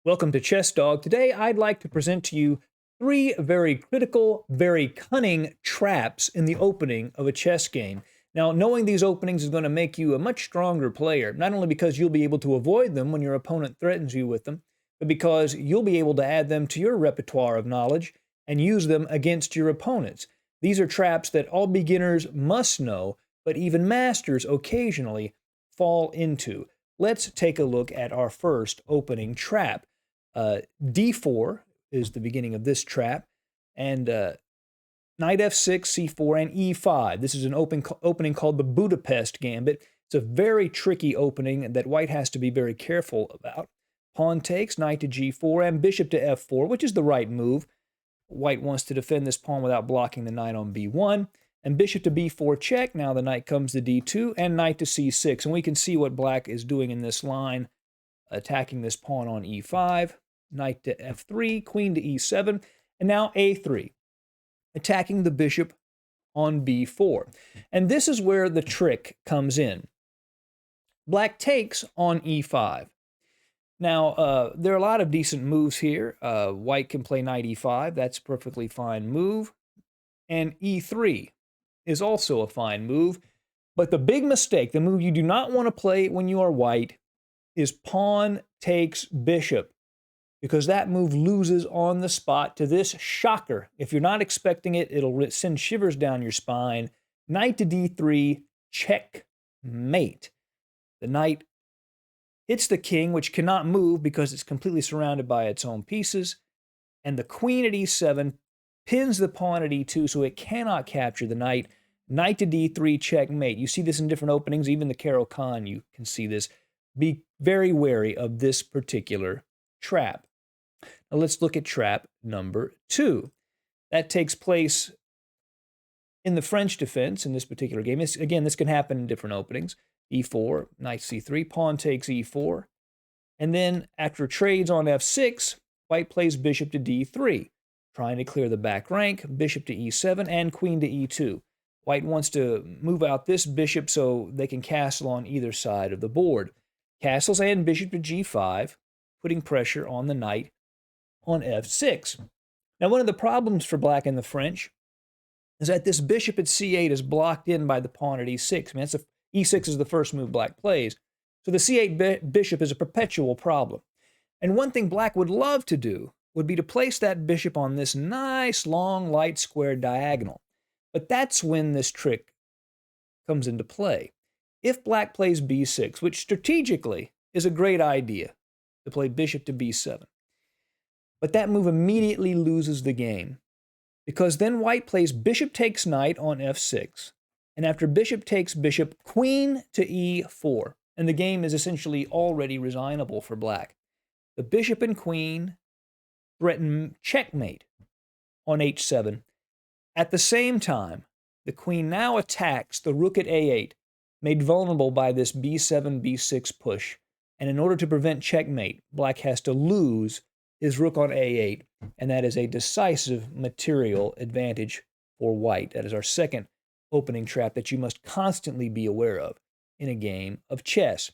Welcome to Chess Dog. Today I'd like to present to you three very critical, very cunning traps in the opening of a chess game. Now, knowing these openings is going to make you a much stronger player, not only because you'll be able to avoid them when your opponent threatens you with them, but because you'll be able to add them to your repertoire of knowledge and use them against your opponents. These are traps that all beginners must know, but even masters occasionally fall into. Let's take a look at our first opening trap. D4 is the beginning of this trap, and knight f6, c4, and e5. This is an opening called the Budapest Gambit. It's a very tricky opening that white has to be very careful about. Pawn takes, knight to g4, and bishop to f4, which is the right move. White wants to defend this pawn without blocking the knight on b1. And bishop to b4 check. Now the knight comes to d2, and knight to c6. And we can see what black is doing in this line, attacking this pawn on e5. Knight to f3, queen to e7, and now a3, attacking the bishop on b4. And this is where the trick comes in. Black takes on e5. Now, there are a lot of decent moves here. White can play knight e5. That's a perfectly fine move. And e3 is also a fine move. But the big mistake, the move you do not want to play when you are white, is pawn takes bishop, because that move loses on the spot to this shocker. If you're not expecting it, it'll send shivers down your spine. Knight to d3, checkmate. The knight hits the king, which cannot move because it's completely surrounded by its own pieces. And the queen at e7 pins the pawn at e2, so it cannot capture the knight. Knight to d3, checkmate. You see this in different openings. Even the Caro-Kann, you can see this. Be very wary of this particular trap. Now let's look at trap number 2. That takes place in the French defense in this particular game. Again, this can happen in different openings. e4, knight c3, pawn takes e4. And then after trades on f6, white plays bishop to d3, trying to clear the back rank, bishop to e7, and queen to e2. White wants to move out this bishop so they can castle on either side of the board. Castles and bishop to g5, putting pressure on the knight on f6. Now, one of the problems for black in the French is that this bishop at c8 is blocked in by the pawn at e6. I mean, e6 is the first move black plays. So the c8 bishop is a perpetual problem. And one thing black would love to do would be to place that bishop on this nice, long, light square diagonal. But that's when this trick comes into play. If black plays b6, which strategically is a great idea, to play bishop to b7. But that move immediately loses the game, because then white plays bishop takes knight on f6, and after bishop takes bishop, queen to e4, and the game is essentially already resignable for black. The bishop and queen threaten checkmate on h7. At the same time, the queen now attacks the rook at a8, made vulnerable by this b7, b6 push. And in order to prevent checkmate, black has to lose his rook on a8, and that is a decisive material advantage for white. That is our second opening trap that you must constantly be aware of in a game of chess.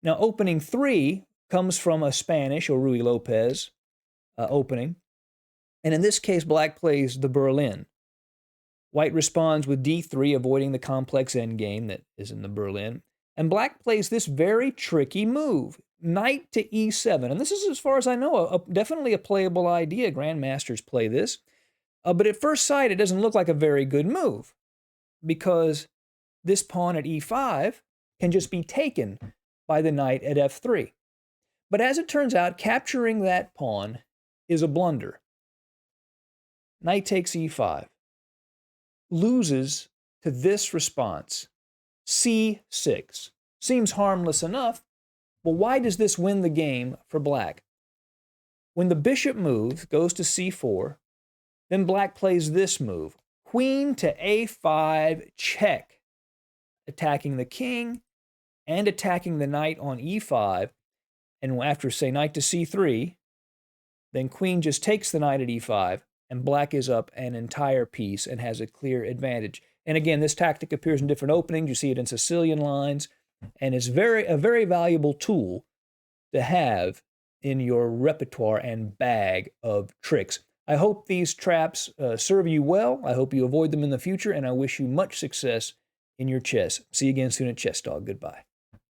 Now, opening 3 comes from a Spanish or Ruy Lopez opening, and in this case, black plays the Berlin. White responds with d3, avoiding the complex endgame that is in the Berlin. And black plays this very tricky move, knight to e7. And this is, as far as I know, definitely a playable idea. Grandmasters play this. But at first sight, it doesn't look like a very good move, because this pawn at e5 can just be taken by the knight at f3. But as it turns out, capturing that pawn is a blunder. Knight takes e5. Loses to this response, c6. Seems harmless enough, but why does this win the game for black? When the bishop moves, goes to c4, then black plays this move, queen to a5 check, attacking the king and attacking the knight on e5, and after, say, knight to c3, then queen just takes the knight at e5, and black is up an entire piece and has a clear advantage. And again, this tactic appears in different openings. You see it in Sicilian lines, and it's a very valuable tool to have in your repertoire and bag of tricks. I hope these traps serve you well. I hope you avoid them in the future, and I wish you much success in your chess. See you again soon at Chess Dog. Goodbye.